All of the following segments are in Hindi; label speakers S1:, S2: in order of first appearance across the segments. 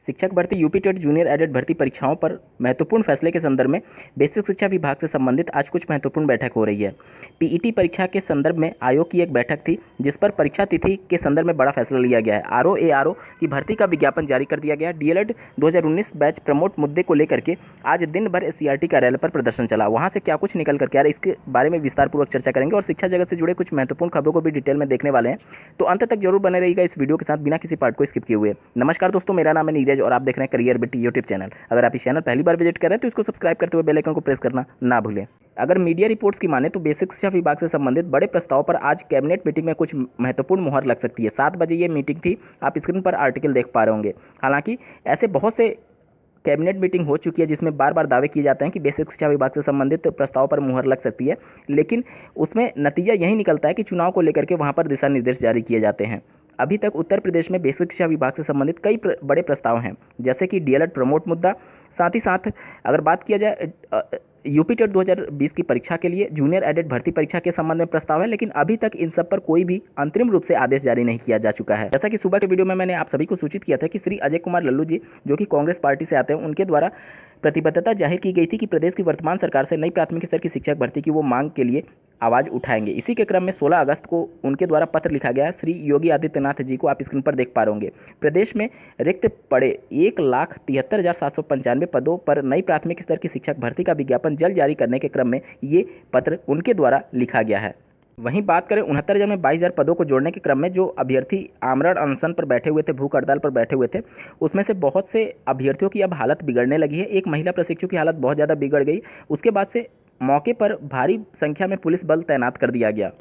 S1: शिक्षक भर्ती यूपी टेट जूनियर एडेड भर्ती परीक्षाओं पर महत्वपूर्ण फैसले के संदर्भ में बेसिक शिक्षा विभाग से संबंधित आज कुछ महत्वपूर्ण बैठक हो रही है। पीईटी परीक्षा के संदर्भ में आयोग की एक बैठक थी जिस पर परीक्षा तिथि के संदर्भ में बड़ा फैसला लिया गया है। आरओ की भर्ती का विज्ञापन जारी कर दिया गया। डीएलएड 2019 बैच प्रमोट मुद्दे को लेकर के आज दिन भर एससीईआरटी कार्यालय पर प्रदर्शन चला। वहाँ से क्या कुछ निकल करके आ रहा है इसके बारे में विस्तारपूर्वक चर्चा करेंगे और शिक्षा जगत से जुड़े कुछ महत्वपूर्ण खबरों को भी डिटेल में देखने वाले हैं। तो अंत तक जरूर बने रहिएगा इस वीडियो के साथ बिना किसी पार्ट को स्किप किए हुए। नमस्कार दोस्तों, मेरा नाम है नीरज और आप देख रहे हैं करियर बिट यूट्यूब चैनल। अगर आप इस चैनल पहली बार विजिट कर रहे हैं तो इसको सब्सक्राइब करते हुए बेल आइकन को प्रेस करना ना भूलें। अगर मीडिया रिपोर्ट्स की माने तो बेसिक शिक्षा विभाग से संबंधित बड़े प्रस्ताव पर आज कैबिनेट मीटिंग में कुछ महत्वपूर्ण मुहर लग सकती है। 7 बजे ये मीटिंग थी, आप स्क्रीन पर आर्टिकल देख पा रहे होंगे। हालांकि ऐसे बहुत से कैबिनेट मीटिंग हो चुकी है जिसमें बार बार दावे किए जाते हैं कि बेसिक शिक्षा विभाग से संबंधित प्रस्ताव पर मुहर लग सकती है, लेकिन उसमें नतीजा यही निकलता है कि चुनाव को लेकर के वहाँ पर दिशा निर्देश जारी किए जाते हैं। अभी तक उत्तर प्रदेश में बेसिक शिक्षा विभाग से संबंधित कई बड़े प्रस्ताव हैं, जैसे कि डीएलएड प्रमोट मुद्दा। साथ ही साथ अगर बात किया जाए यूपी टेट 2020 की परीक्षा के लिए जूनियर एडेड भर्ती परीक्षा के संबंध में प्रस्ताव है, लेकिन अभी तक इन सब पर कोई भी अंतरिम रूप से आदेश जारी नहीं किया जा चुका है। जैसा कि सुबह के वीडियो में मैंने आप सभी को सूचित किया था कि श्री अजय कुमार लल्लू जी, जो कि कांग्रेस पार्टी से आते हैं, उनके द्वारा प्रतिबद्धता जाहिर की गई थी कि प्रदेश की वर्तमान सरकार से नई प्राथमिक स्तर की शिक्षक भर्ती की वो मांग के लिए आवाज़ उठाएंगे। इसी के क्रम में 16 अगस्त को उनके द्वारा पत्र लिखा गया श्री योगी आदित्यनाथ जी को, आप स्क्रीन पर देख पा रहे होंगे। प्रदेश में रिक्त पड़े 1,73,795 पदों पर नई प्राथमिक स्तर की शिक्षक भर्ती का विज्ञापन जल्द जारी करने के क्रम में ये पत्र उनके द्वारा लिखा गया है। वहीं बात करें 69,000 में 22,000 पदों को जोड़ने के क्रम में जो अभ्यर्थी आमरण अनशन पर बैठे हुए थे, भूख हड़ताल पर बैठे हुए थे, उसमें से बहुत से अभ्यर्थियों की अब हालत बिगड़ने लगी है। एक महिला प्रशिक्षु की हालत बहुत ज़्यादा बिगड़ गई। उसके बाद से मौके पर भारी संख्या में पुलिस बल तैनात कर दिया गया।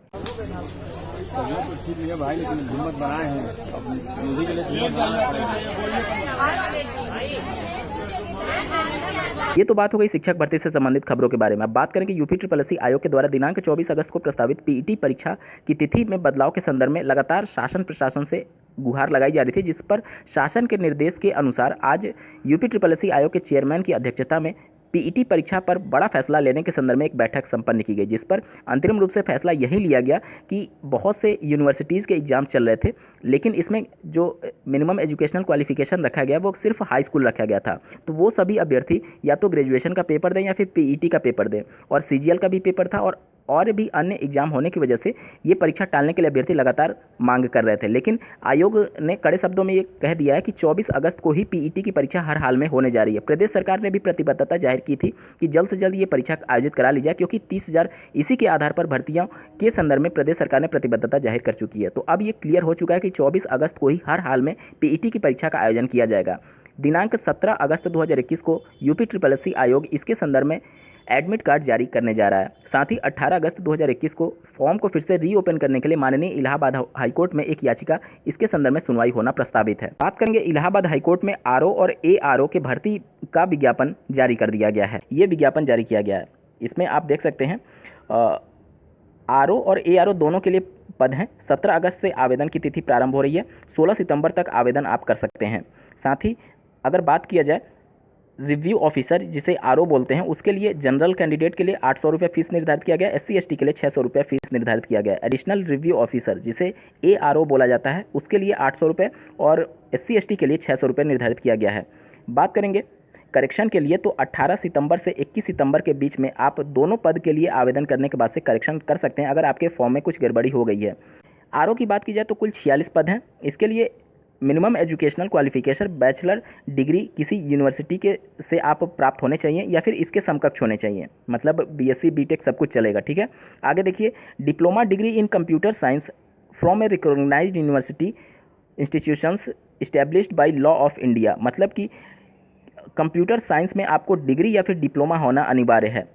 S1: ये तो बात हो गई शिक्षक भर्ती से संबंधित खबरों के बारे में। अब बात करेंगे यूपी ट्रिपल आयोग के द्वारा दिनांक 24 अगस्त को प्रस्तावित पीईटी परीक्षा की तिथि में बदलाव के संदर्भ में लगातार शासन प्रशासन से गुहार लगाई जा रही थी, जिस पर शासन के निर्देश के अनुसार आज यूपी ट्रिपल आयोग के चेयरमैन की अध्यक्षता में पीईटी परीक्षा पर बड़ा फैसला लेने के संदर्भ में एक बैठक संपन्न की गई, जिस पर अंतरिम रूप से फैसला यही लिया गया कि बहुत से यूनिवर्सिटीज़ के एग्जाम चल रहे थे, लेकिन इसमें जो मिनिमम एजुकेशनल क्वालिफिकेशन रखा गया वो सिर्फ हाई स्कूल रखा गया था। तो वो सभी अभ्यर्थी या तो ग्रेजुएशन का पेपर दें या फिर पीईटी का पेपर दें, और सीजीएल का भी पेपर था और भी अन्य एग्जाम होने की वजह से ये परीक्षा टालने के लिए अभ्यर्थी लगातार मांग कर रहे थे। लेकिन आयोग ने कड़े शब्दों में ये कह दिया है कि 24 अगस्त को ही पीईटी की परीक्षा हर हाल में होने जा रही है। प्रदेश सरकार ने भी प्रतिबद्धता जाहिर की थी कि जल्द से जल्द ये परीक्षा आयोजित करा ली जाए, क्योंकि 30,000 इसी के आधार पर भर्तियों के संदर्भ में प्रदेश सरकार ने प्रतिबद्धता जाहिर कर चुकी है। तो अब ये क्लियर हो चुका है कि 24 अगस्त को ही हर हाल में पीईटी की परीक्षा का आयोजन किया जाएगा। दिनांक 17 अगस्त 2021 को यूपी ट्रिपल एस आयोग इसके संदर्भ में एडमिट कार्ड जारी करने जा रहा है। साथ ही 18 अगस्त 2021 को फॉर्म को फिर से रीओपन करने के लिए माननीय इलाहाबाद हाईकोर्ट में एक याचिका इसके संदर्भ में सुनवाई होना प्रस्तावित है। बात करेंगे इलाहाबाद हाईकोर्ट में आरओ और एआरओ के भर्ती का विज्ञापन जारी कर दिया गया है। ये विज्ञापन जारी किया गया है, इसमें आप देख सकते हैं आरओ और एआरओ दोनों के लिए पद हैं। 17 अगस्त से आवेदन की तिथि प्रारंभ हो रही है, 16 सितंबर तक आवेदन आप कर सकते हैं। साथ ही अगर बात किया जाए रिव्यू ऑफिसर, जिसे आरओ बोलते हैं, उसके लिए जनरल कैंडिडेट के लिए 800 रुपये फीस निर्धारित किया गया। एससी एसटी के लिए 600 रुपये फीस निर्धारित किया गया। एडिशनल रिव्यू ऑफिसर, जिसे एआरओ बोला जाता है, उसके लिए 800 रुपये और एससी एसटी के लिए 600 रुपये निर्धारित किया गया है। बात करेंगे करेक्शन के लिए तो 18 सितंबर से 21 सितंबर के बीच में आप दोनों पद के लिए आवेदन करने के बाद से करेक्शन कर सकते हैं अगर आपके फॉर्म में कुछ गड़बड़ी हो गई है। आरओ की बात की जाए तो कुल 46 पद हैं। इसके लिए minimum educational qualification bachelor degree किसी यूनिवर्सिटी के से आप प्राप्त होने चाहिए या फिर इसके समकक्ष होने चाहिए, मतलब बीएससी बीटेक सब कुछ चलेगा। ठीक है, आगे देखिए, diploma degree in computer science from a recognised university institutions established by law of India, मतलब कि कंप्यूटर साइंस में आपको डिग्री या फिर डिप्लोमा होना अनिवार्य है,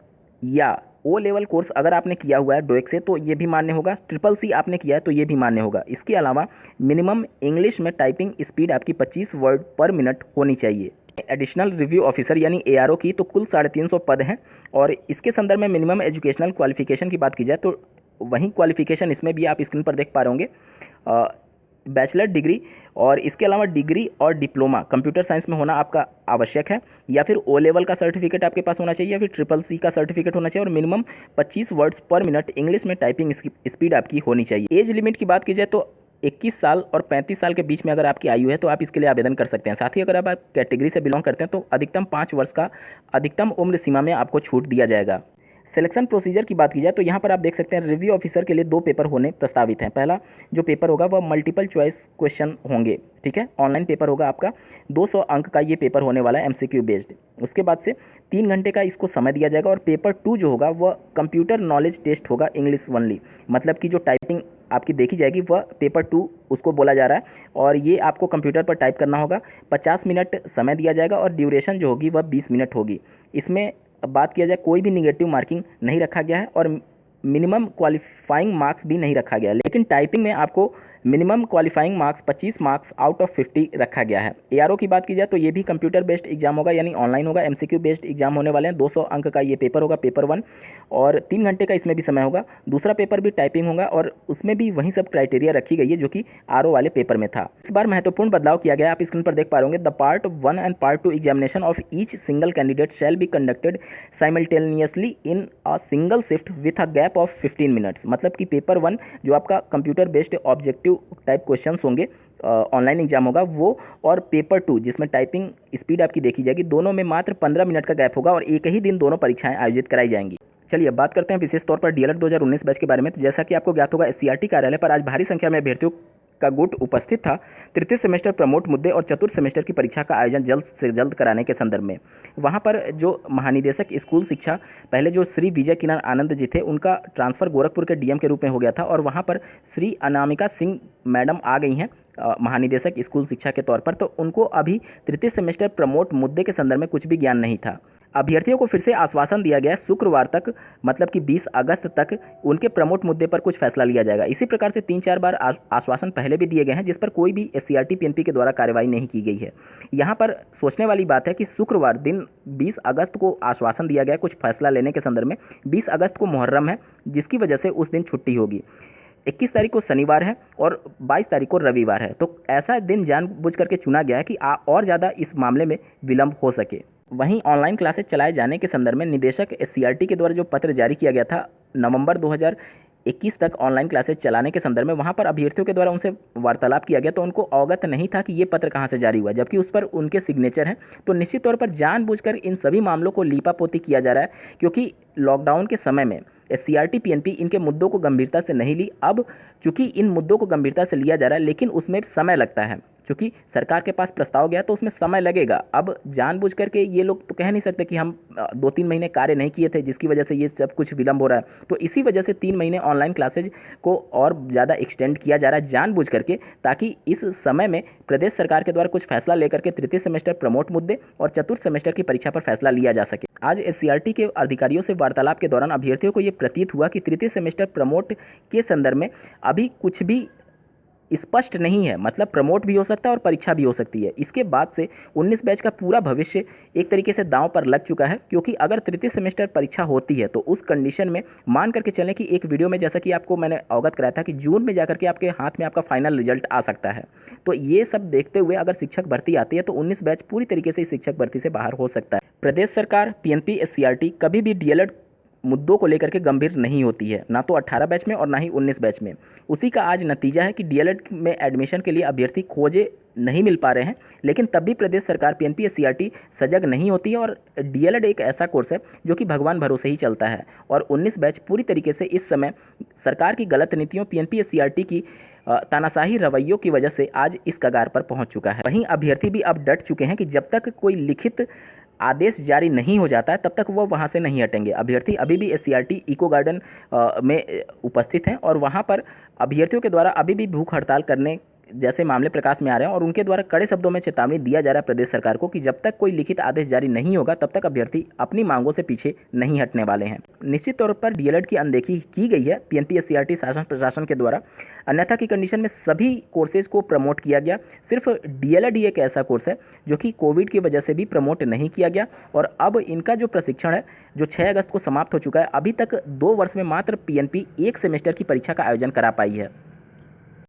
S1: या ओ लेवल कोर्स अगर आपने किया हुआ है डोएक से तो ये भी मान्य होगा, ट्रिपल सी आपने किया है तो ये भी मान्य होगा। इसके अलावा मिनिमम इंग्लिश में टाइपिंग स्पीड आपकी 25 वर्ड पर मिनट होनी चाहिए। एडिशनल रिव्यू ऑफिसर यानी एआरओ की तो कुल 350 पद हैं, और इसके संदर्भ में मिनिमम एजुकेशनल क्वालिफिकेशन की बात की जाए तो वही क्वालिफिकेशन इसमें भी आप स्क्रीन पर देख पा रहे होंगे, बैचलर डिग्री, और इसके अलावा डिग्री और डिप्लोमा कंप्यूटर साइंस में होना आपका आवश्यक है, या फिर ओ लेवल का सर्टिफिकेट आपके पास होना चाहिए, या फिर ट्रिपल सी का सर्टिफिकेट होना चाहिए, और मिनिमम 25 वर्ड्स पर मिनट इंग्लिश में टाइपिंग स्पीड आपकी होनी चाहिए। एज लिमिट की बात की जाए तो 21 साल और 35 साल के बीच में अगर आपकी आयु है तो आप इसके लिए आवेदन कर सकते हैं। साथ ही अगर आप कैटेगरी से बिलोंग करते हैं तो अधिकतम 5 वर्ष का अधिकतम उम्र सीमा में आपको छूट दिया जाएगा। सिलेक्शन प्रोसीजर की बात की जाए तो यहाँ पर आप देख सकते हैं रिव्यू ऑफिसर के लिए 2 पेपर होने प्रस्तावित हैं। पहला जो पेपर होगा वह मल्टीपल चॉइस क्वेश्चन होंगे, ठीक है, ऑनलाइन पेपर होगा आपका। 200 अंक का ये पेपर होने वाला है, एमसीक्यू बेस्ड। उसके बाद से 3 घंटे का इसको समय दिया जाएगा और पेपर 2 जो होगा वह कंप्यूटर नॉलेज टेस्ट होगा, इंग्लिश ओनली। मतलब कि जो टाइपिंग आपकी देखी जाएगी वह पेपर 2 उसको बोला जा रहा है और ये आपको कंप्यूटर पर टाइप करना होगा। 50 मिनट समय दिया जाएगा और ड्यूरेशन जो होगी वह 20 मिनट होगी। इसमें अब बात किया जाए कोई भी निगेटिव मार्किंग नहीं रखा गया है और मिनिमम क्वालिफाइंग मार्क्स भी नहीं रखा गया है। लेकिन टाइपिंग में आपको minimum qualifying marks 25 marks out of 50 रखा गया है। एआरओ की बात की जाए तो ये भी कंप्यूटर बेस्ड एग्जाम होगा, यानी ऑनलाइन होगा। एमसीक्यू बेस्ड एग्जाम होने वाले हैं। 200 अंक का ये पेपर होगा, पेपर 1, और 3 घंटे का इसमें भी समय होगा। दूसरा पेपर भी टाइपिंग होगा और उसमें भी वही सब क्राइटेरिया रखी गई है जो कि आरओ वाले पेपर में था। इस बार महत्वपूर्ण बदलाव किया गया, आप स्क्रीन पर देख पा रहे होंगे। The part 1 and part 2 examination of each single candidate shall be conducted simultaneously in a single shift with a gap of 15 minutes. मतलब कि पेपर 1 जो आपका computer based objective type question होंगे, ऑनलाइन एग्जाम होगा वो, और पेपर 2 जिसमें टाइपिंग स्पीड आपकी देखी जाएगी, दोनों में मात्र 15 मिनट का गैप होगा और एक ही दिन दोनों परीक्षाएं आयोजित कराई जाएंगी। चलिए अब बात करते हैं विशेष तौर पर डीएलएड 2019 बैच के बारे में। तो जैसा कि आपको ज्ञात होगा, एससीईआरटी कार्यालय पर आज भारी संख्या में अभ्यर्थियों का गुट उपस्थित था। तृतीय सेमेस्टर प्रमोट मुद्दे और चतुर्थ सेमेस्टर की परीक्षा का आयोजन जल्द से जल्द कराने के संदर्भ में वहां पर जो महानिदेशक स्कूल शिक्षा पहले जो श्री विजय किरण आनंद जी थे, उनका ट्रांसफर गोरखपुर के डीएम के रूप में हो गया था और वहां पर श्री अनामिका सिंह मैडम आ गई हैं महानिदेशक स्कूल शिक्षा के तौर पर। तो उनको अभी तृतीय सेमेस्टर प्रमोट मुद्दे के संदर्भ में कुछ भी ज्ञान नहीं था। अभ्यर्थियों को फिर से आश्वासन दिया गया शुक्रवार तक, मतलब कि 20 अगस्त तक उनके प्रमोट मुद्दे पर कुछ फैसला लिया जाएगा। इसी प्रकार से 3-4 बार आश्वासन पहले भी दिए गए हैं जिस पर कोई भी एससीईआरटी पीएनपी के द्वारा कार्रवाई नहीं की गई है। यहाँ पर सोचने वाली बात है कि शुक्रवार दिन 20 अगस्त को आश्वासन दिया गया कुछ फैसला लेने के संदर्भ में। 20 अगस्त को मुहर्रम है जिसकी वजह से उस दिन छुट्टी होगी। 21 तारीख को शनिवार है और 22 तारीख को रविवार है। तो ऐसा दिन जानबूझ करके चुना गया है कि और ज़्यादा इस मामले में विलंब हो सके। वहीं ऑनलाइन क्लासेस चलाए जाने के संदर्भ में निदेशक एससीईआरटी के द्वारा जो पत्र जारी किया गया था नवंबर 2021 तक ऑनलाइन क्लासेस चलाने के संदर्भ में, वहां पर अभ्यर्थियों के द्वारा उनसे वार्तालाप किया गया तो उनको अवगत नहीं था कि ये पत्र कहां से जारी हुआ, जबकि उस पर उनके सिग्नेचर हैं। तो निश्चित तौर पर जानबूझकर इन सभी मामलों को लीपापोती किया जा रहा है, क्योंकि लॉकडाउन के समय में एससीईआरटी पीएनपी इनके मुद्दों को गंभीरता से नहीं ली। अब चूंकि इन मुद्दों को गंभीरता से लिया जा रहा है लेकिन उसमें समय लगता है, चूंकि सरकार के पास प्रस्ताव गया तो उसमें समय लगेगा। अब जानबूझ करके ये लोग तो कह नहीं सकते कि हम 2-3 महीने कार्य नहीं किए थे जिसकी वजह से ये सब कुछ विलंब हो रहा है। तो इसी वजह से 3 महीने ऑनलाइन क्लासेज को और ज़्यादा एक्सटेंड किया जा रहा है जानबूझ करके, ताकि इस समय में प्रदेश सरकार के द्वारा कुछ फैसला लेकर के तृतीय सेमेस्टर प्रमोट मुद्दे और चतुर्थ सेमेस्टर की परीक्षा पर फैसला लिया जा सके। आज एससीईआरटी के अधिकारियों से वार्तालाप के दौरान अभ्यर्थियों को ये प्रतीत हुआ कि तृतीय सेमेस्टर प्रमोट के संदर्भ में अभी कुछ भी स्पष्ट नहीं है। मतलब प्रमोट भी हो सकता है और परीक्षा भी हो सकती है। इसके बाद से 19 बैच का पूरा भविष्य एक तरीके से दांव पर लग चुका है, क्योंकि अगर तृतीय सेमेस्टर परीक्षा होती है तो उस कंडीशन में मान करके चलें कि एक वीडियो में जैसा कि आपको मैंने अवगत कराया था कि जून में जाकर के आपके हाथ में आपका फाइनल रिजल्ट आ सकता है। तो ये सब देखते हुए अगर शिक्षक भर्ती आती है तो 19 बैच पूरी तरीके से इस शिक्षक भर्ती से बाहर हो सकता है। प्रदेश सरकार पीएनपी एससीईआरटी कभी भी डीएलएड मुद्दों को लेकर के गंभीर नहीं होती है, ना तो 18 बैच में और ना ही 19 बैच में। उसी का आज नतीजा है कि डीएलएड में एडमिशन के लिए अभ्यर्थी खोजे नहीं मिल पा रहे हैं, लेकिन तब भी प्रदेश सरकार पीएनपी एससीईआरटी सजग नहीं होती है। और डीएलएड एक ऐसा कोर्स है जो कि भगवान भरोसे ही चलता है और 19 बैच पूरी तरीके से इस समय सरकार की गलत नीतियों, पीएनपी एससीईआरटी की तानाशाही रवैयों की वजह से आज इस कगार पर पहुंच चुका है। वहीं अभ्यर्थी भी अब डट चुके हैं कि जब तक कोई लिखित आदेश जारी नहीं हो जाता है तब तक वो वहाँ से नहीं हटेंगे। अभ्यर्थी अभी भी एससीईआरटी इको गार्डन में उपस्थित हैं और वहाँ पर अभ्यर्थियों के द्वारा अभी भी भूख हड़ताल करने जैसे मामले प्रकाश में आ रहे हैं और उनके द्वारा कड़े शब्दों में चेतावनी दिया जा रहा है प्रदेश सरकार को कि जब तक कोई लिखित आदेश जारी नहीं होगा तब तक अभ्यर्थी अपनी मांगों से पीछे नहीं हटने वाले हैं। निश्चित तौर पर डीएलएड की अनदेखी की गई है पीएनपी एससीईआरटी शासन प्रशासन के द्वारा, अन्यथा की कंडीशन में सभी कोर्सेज को प्रमोट किया गया। सिर्फ डीएलएड ही एक ऐसा कोर्स है जो कि कोविड की वजह से भी प्रमोट नहीं किया गया और अब इनका जो प्रशिक्षण है जो 6 अगस्त को समाप्त हो चुका है, अभी तक 2 वर्ष में मात्र पीएनपी 1 सेमेस्टर की परीक्षा का आयोजन करा पाई है।